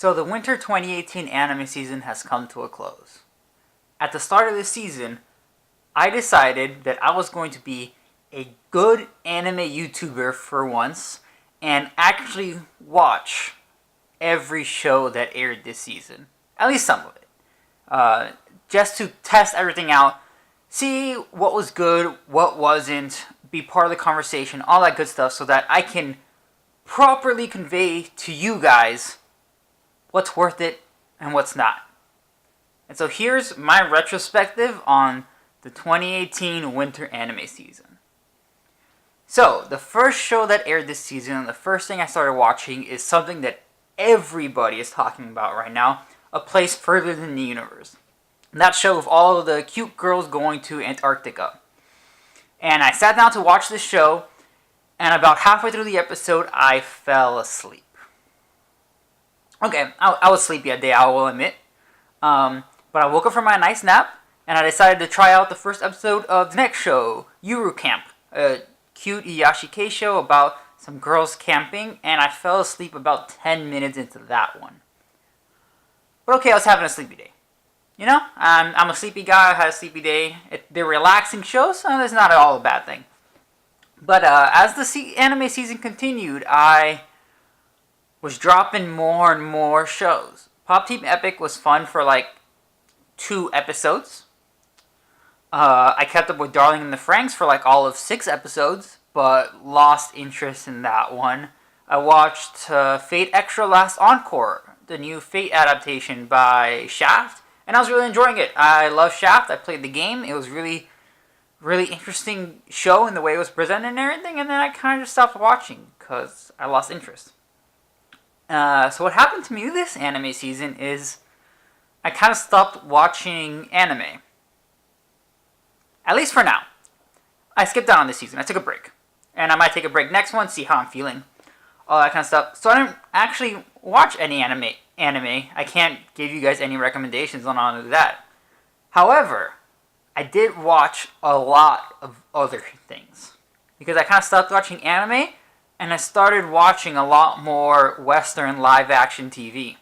So the winter 2018 anime season has come to a close. At the start of this season, I decided that I was going to be a good anime YouTuber for once and actually watch every show that aired this season. At least some of it. Just to test everything out, see what was good, what wasn't, be part of the conversation, all that good stuff, so that I can properly convey to you guys what's worth it and what's not. And so here's my retrospective on the 2018 winter anime season. So, the first show that aired this season, and the first thing I started watching, is something that everybody is talking about right now, A Place Further Than the Universe. And that show of all of the cute girls going to Antarctica. And I sat down to watch this show, and about halfway through the episode, I fell asleep. Okay, I was sleepy that day, I will admit. But I woke up from my nice nap, and I decided to try out the first episode of the next show, Yuru Camp, a cute Iyashikei show about some girls camping, and I fell asleep about 10 minutes into that one. But okay, I was having a sleepy day. You know, I'm a sleepy guy, I had a sleepy day. They're relaxing shows, so that's not at all a bad thing. But as the anime season continued, I was dropping more and more shows. Pop Team Epic was fun for like 2 episodes. I kept up with Darling in the Franxx for like all of 6 episodes, but lost interest in that one. I watched Fate Extra Last Encore, the new Fate adaptation by Shaft, and I was really enjoying it. I love Shaft. I played the game. It was really interesting show in the way it was presented and everything, and then I kind of just stopped watching because I lost interest. So what happened to me this anime season is I kind of stopped watching anime. At least for now. I skipped out on this season. I took a break. And I might take a break next one, see how I'm feeling. All that kind of stuff. So I didn't actually watch any anime. I can't give you guys any recommendations on all of that. However, I did watch a lot of other things. Because I kind of stopped watching anime, and I started watching a lot more Western live-action TV.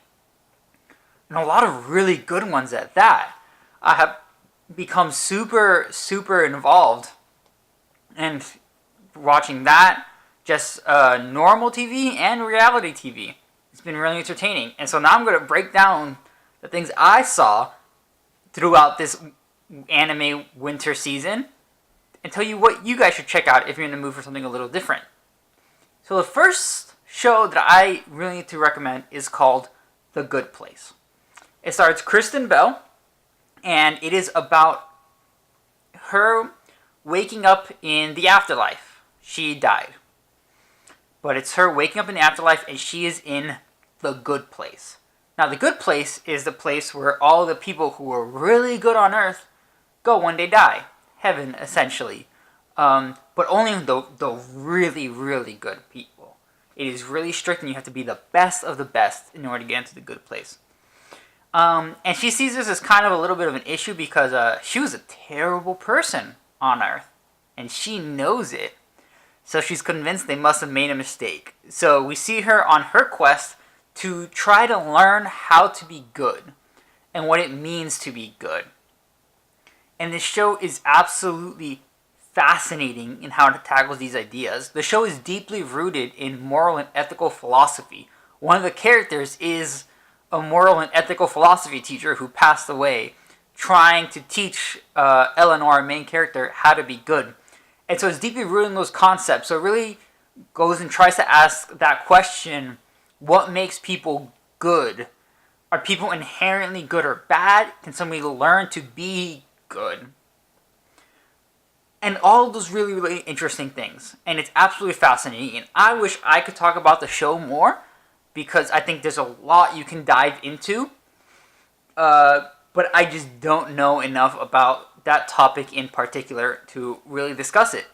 And a lot of really good ones at that. I have become super involved. And watching that, just normal TV and reality TV. It's been really entertaining. And so now I'm going to break down the things I saw throughout this anime winter season and tell you what you guys should check out if you're in the mood for something a little different. So the first show that I really need to recommend is called The Good Place. It stars Kristen Bell, and it is about her waking up in the afterlife. She died. But it's her waking up in the afterlife, and she is in the good place. Now, the good place is the place where all the people who were really good on Earth go when they die. Heaven, essentially. But only the really good people. It is really strict, and you have to be the best of the best in order to get into the good place. And she sees this as kind of a little bit of an issue because she was a terrible person on Earth. And she knows it. So she's convinced they must have made a mistake. So we see her on her quest to try to learn how to be good. And what it means to be good. And this show is absolutely fascinating in how it tackles these ideas. The show is deeply rooted in moral and ethical philosophy. One of the characters is a moral and ethical philosophy teacher who passed away, trying to teach Eleanor, our main character, how to be good. And so it's deeply rooted in those concepts. So it really goes and tries to ask that question, what makes people good? Are people inherently good or bad? Can somebody learn to be good? And all of those really interesting things. And it's absolutely fascinating. And I wish I could talk about the show more, because I think there's a lot you can dive into. But I just don't know enough about that topic in particular to really discuss it.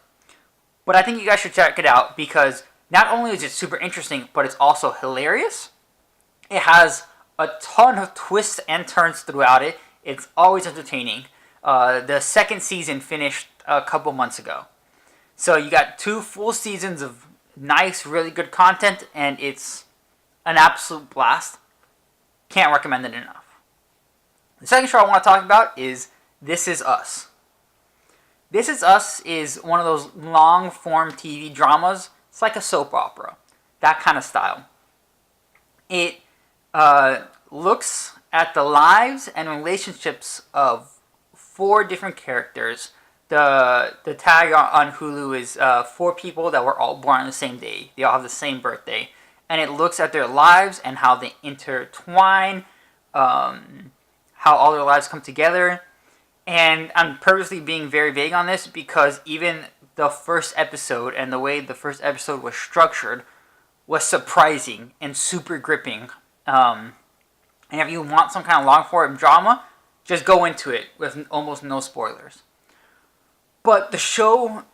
But I think you guys should check it out, because not only is it super interesting, but it's also hilarious. It has a ton of twists and turns throughout it. It's always entertaining. The second season finished a couple months ago. So you got 2 full seasons of nice, really good content, and it's an absolute blast. Can't recommend it enough. The second show I want to talk about is This Is Us. This Is Us is one of those long-form TV dramas. It's like a soap opera. That kind of style. It looks at the lives and relationships of 4 different characters. The tag on Hulu is 4 people that were all born on the same day. They all have the same birthday. And it looks at their lives and how they intertwine, how all their lives come together. And I'm purposely being very vague on this because even the first episode and the way the first episode was structured was surprising and super gripping. And if you want some kind of long-form drama, just go into it with almost no spoilers. But the show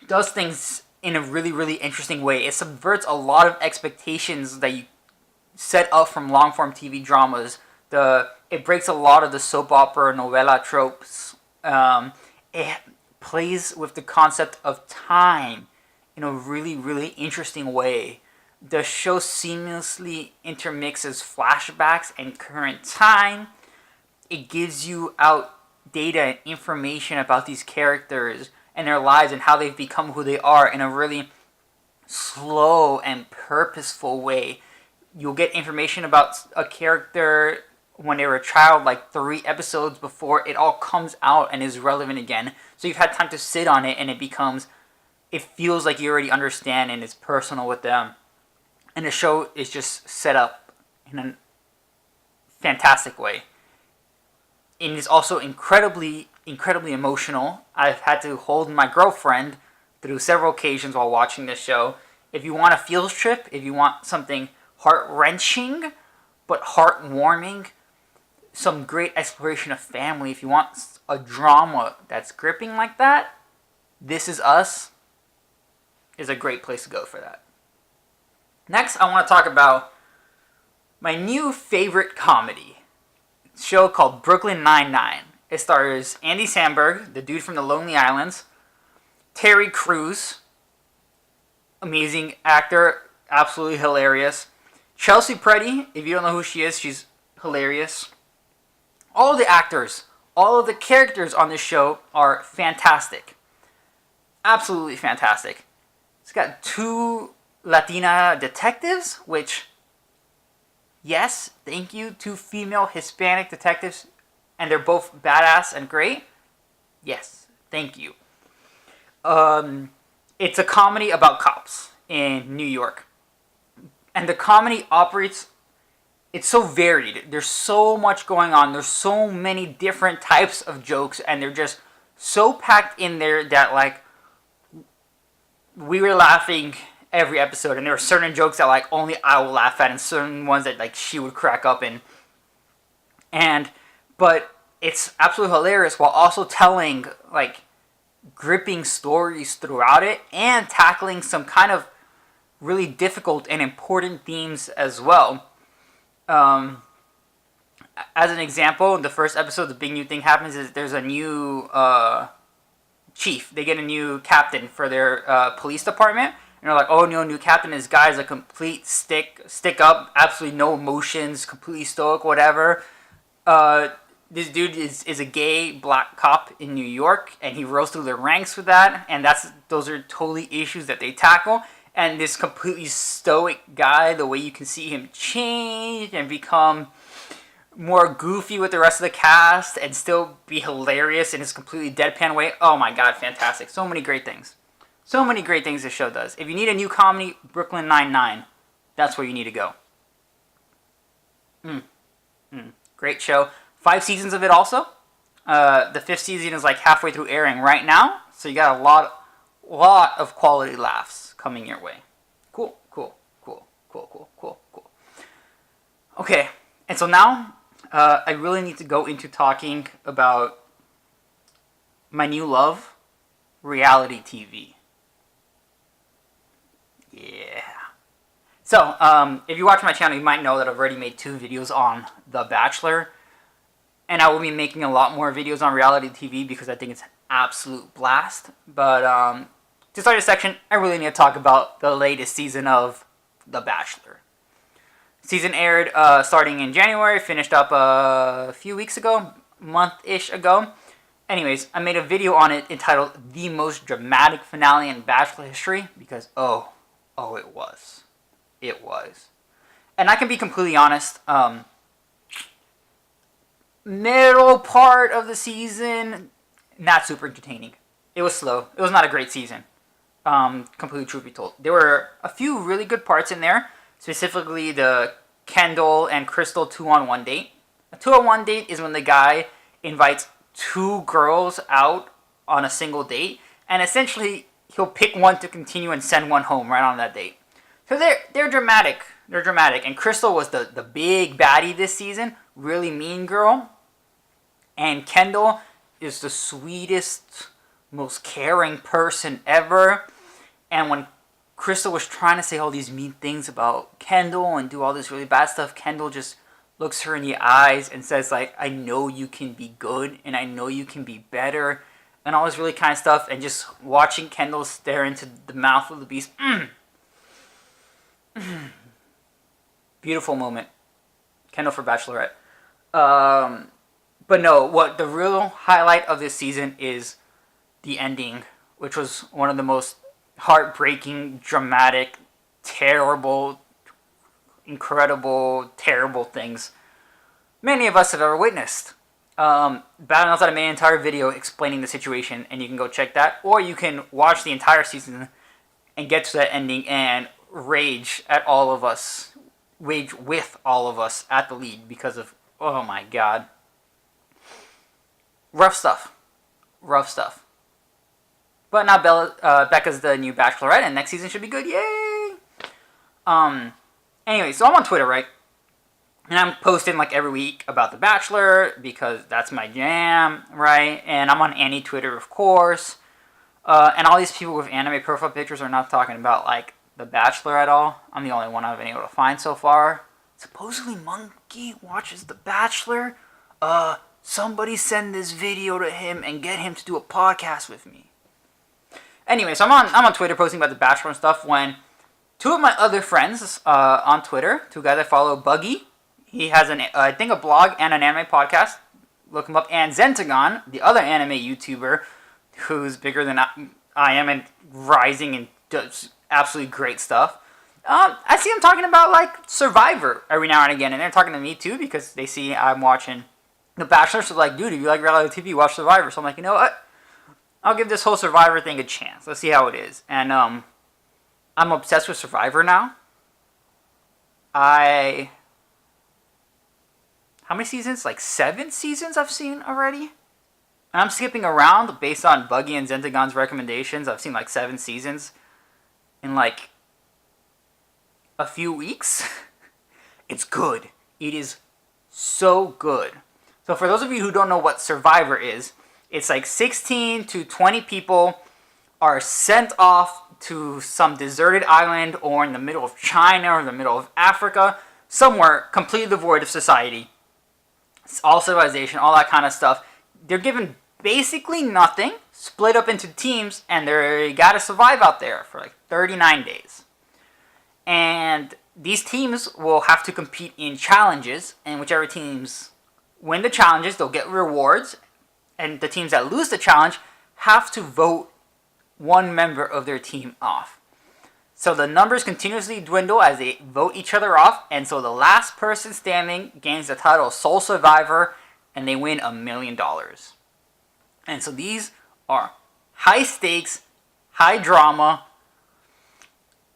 does things in a really, really interesting way. It subverts a lot of expectations that you set up from long-form TV dramas. It breaks a lot of the soap opera novela tropes. It plays with the concept of time in a really, really interesting way. The show seamlessly intermixes flashbacks and current time. It gives you out data and information about these characters and their lives and how they've become who they are in a really slow and purposeful way. You'll get information about a character when they were a child, like 3 episodes before it all comes out and is relevant again. So you've had time to sit on it and it feels like you already understand and it's personal with them. And the show is just set up in a fantastic way. It is also incredibly, incredibly emotional. I've had to hold my girlfriend through several occasions while watching this show. If you want a feels trip, if you want something heart-wrenching but heartwarming, some great exploration of family, if you want a drama that's gripping like that, This Is Us is a great place to go for that. Next, I want to talk about my new favorite comedy. It's a show called Brooklyn Nine-Nine. It stars Andy Samberg, the dude from The Lonely Islands, Terry Crews, amazing actor, absolutely hilarious, Chelsea Peretti, if you don't know who she is, she's hilarious. All of the actors, all of the characters on this show are fantastic. Absolutely fantastic. It's got 2 Latina detectives, which, yes, thank you, 2 female Hispanic detectives, and they're both badass and great. Yes, thank you. It's a comedy about cops in New York. And the comedy operates, it's so varied. There's so much going on. There's so many different types of jokes, and they're just so packed in there that, like, we were laughing every episode, and there were certain jokes that, like, only I will laugh at, and certain ones that, like, she would crack up in. But it's absolutely hilarious while also telling, like, gripping stories throughout it and tackling some kind of really difficult and important themes as well. As an example, in the first episode, the big new thing happens is there's a new chief. They get a new captain for their police department. And they're like, oh no, new captain, this guy's a complete stick up, absolutely no emotions, completely stoic, whatever. This dude is a gay black cop in New York, and he rose through the ranks with that, and those are totally issues that they tackle. And this completely stoic guy, the way you can see him change and become more goofy with the rest of the cast and still be hilarious in his completely deadpan way. Oh my god, fantastic. So many great things. So many great things this show does. If you need a new comedy, Brooklyn Nine-Nine. That's where you need to go. Great show. 5 seasons of it also. The 5th season is like halfway through airing right now. So you got a lot of quality laughs coming your way. Cool. Okay, and so now I really need to go into talking about my new love, reality TV. Yeah. So, if you watch my channel, you might know that I've already made 2 videos on The Bachelor. And I will be making a lot more videos on reality TV because I think it's an absolute blast. But, to start this section, I really need to talk about the latest season of The Bachelor. Season aired starting in January, finished up a few weeks ago, month-ish ago. Anyways, I made a video on it entitled The Most Dramatic Finale in Bachelor History because, oh, it was. It was. And I can be completely honest, middle part of the season, not super entertaining. It was slow. It was not a great season. Completely truth be told. There were a few really good parts in there, specifically the Kendall and Crystal 2-on-1 date. A 2-on-1 date is when the guy invites two girls out on a single date, and essentially he'll pick one to continue and send one home right on that date. So they're dramatic. They're dramatic. And Crystal was the big baddie this season, really mean girl. And Kendall is the sweetest, most caring person ever. And when Crystal was trying to say all these mean things about Kendall and do all this really bad stuff, Kendall just looks her in the eyes and says, like, I know you can be good and I know you can be better and all this really kind of stuff. And just watching Kendall stare into the mouth of the beast. Beautiful moment. Kendall for Bachelorette. But no, what the real highlight of this season is the ending, which was one of the most heartbreaking, dramatic, terrible, incredible, terrible things many of us have ever witnessed. Bad enough that I made an entire video explaining the situation, and you can go check that, or you can watch the entire season and get to that ending and rage at all of us, rage with all of us at the lead because of, oh my god. Rough stuff. Rough stuff. But now Becca's the new Bachelorette, and next season should be good. Yay! Anyway, so I'm on Twitter, right? And I'm posting like every week about The Bachelor because that's my jam, right? And I'm on Annie Twitter, of course. And all these people with anime profile pictures are not talking about like The Bachelor at all. I'm the only one I've been able to find so far. Supposedly Monkey watches The Bachelor. Somebody send this video to him and get him to do a podcast with me. Anyway, so I'm on Twitter posting about The Bachelor and stuff when two of my other friends on Twitter, two guys I follow, Buggy, he has I think a blog and an anime podcast, look him up, and Zentagon, the other anime YouTuber who's bigger than I am and rising and does absolutely great stuff. I see them talking about like Survivor every now and again, and they're talking to me too because they see I'm watching The Bachelor, so like, dude, if you like reality TV, watch Survivor. So I'm like, you know what? I'll give this whole Survivor thing a chance. Let's see how it is. And I'm obsessed with Survivor now. How many seasons? Like 7 seasons I've seen already. And I'm skipping around based on Buggy and Zentagon's recommendations. I've seen like 7 seasons in like a few weeks. It's good. It is so good. So for those of you who don't know what Survivor is, it's like 16 to 20 people are sent off to some deserted island or in the middle of China or in the middle of Africa, somewhere completely devoid of society. It's all civilization, all that kind of stuff. They're given basically nothing, split up into teams, and they gotta survive out there for like 39 days. And these teams will have to compete in challenges, and whichever teams win the challenges, they'll get rewards, and the teams that lose the challenge have to vote one member of their team off. So the numbers continuously dwindle as they vote each other off, and so the last person standing gains the title of Sole Survivor, and they win $1 million. And so these are high stakes, high drama,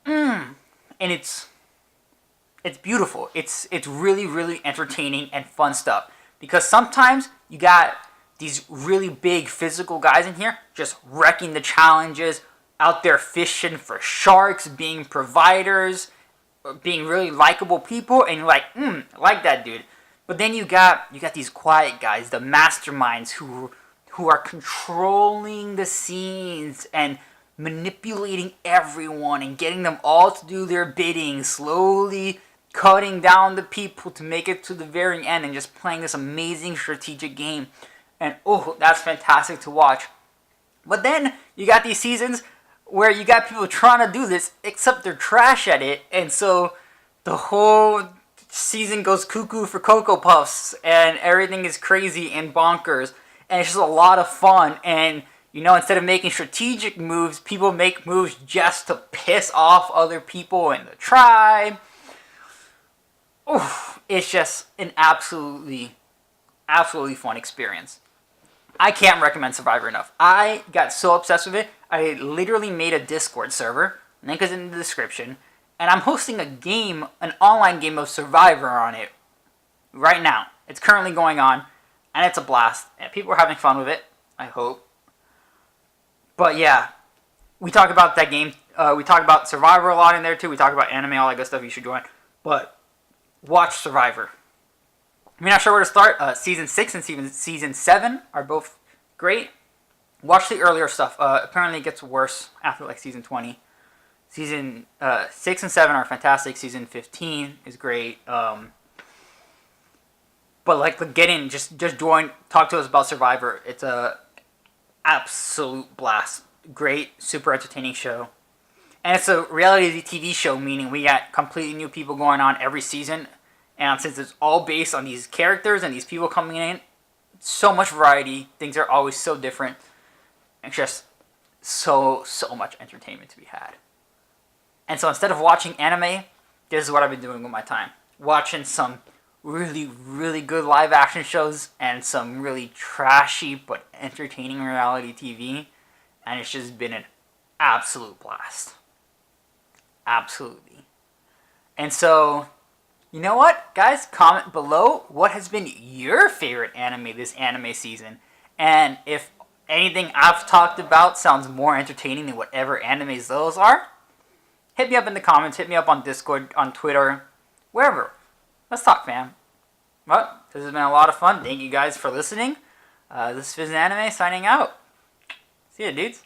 and it's beautiful. It's really, really entertaining and fun stuff. Because sometimes you got these really big physical guys in here just wrecking the challenges, out there fishing for sharks, being providers, being really likable people, and you're like, I like that dude. But then you got these quiet guys, the masterminds who are controlling the scenes and manipulating everyone and getting them all to do their bidding, slowly cutting down the people to make it to the very end and just playing this amazing strategic game. And oh, that's fantastic to watch. But then you got these seasons where you got people trying to do this, except they're trash at it, and so the whole season goes cuckoo for Cocoa Puffs, and everything is crazy and bonkers, and it's just a lot of fun. And instead of making strategic moves, people make moves just to piss off other people in the tribe. Oof, it's just an absolutely fun experience. I can't recommend Survivor enough. I got so obsessed with it, I literally made a Discord server. Link is in the description. And I'm hosting a game, an online game of Survivor on it right now. It's currently going on, and it's a blast. And people are having fun with it, I hope. But yeah, we talk about that game. We talk about Survivor a lot in there too. We talk about anime, all that good stuff. You should join. But watch Survivor. I'm not sure where to start. Season 6 and season 7 are both great. Watch the earlier stuff. Apparently it gets worse after like season 20. Season 6 and 7 are fantastic. Season 15 is great. But like, get in, just join, talk to us about Survivor. It's a absolute blast. Great, super entertaining show. And it's a reality TV show, meaning we got completely new people going on every season. And since it's all based on these characters and these people coming in, so much variety. Things are always so different. It's just so much entertainment to be had. And so instead of watching anime, this is what I've been doing with my time. Watching some really, really good live action shows and some really trashy but entertaining reality TV. And it's just been an absolute blast. Absolutely. And so, you know what, guys? Comment below what has been your favorite anime this anime season. And if anything I've talked about sounds more entertaining than whatever animes those are, hit me up in the comments, hit me up on Discord, on Twitter, wherever. Let's talk, fam. Well, this has been a lot of fun. Thank you guys for listening. This is PhysAnime signing out. See ya, dudes.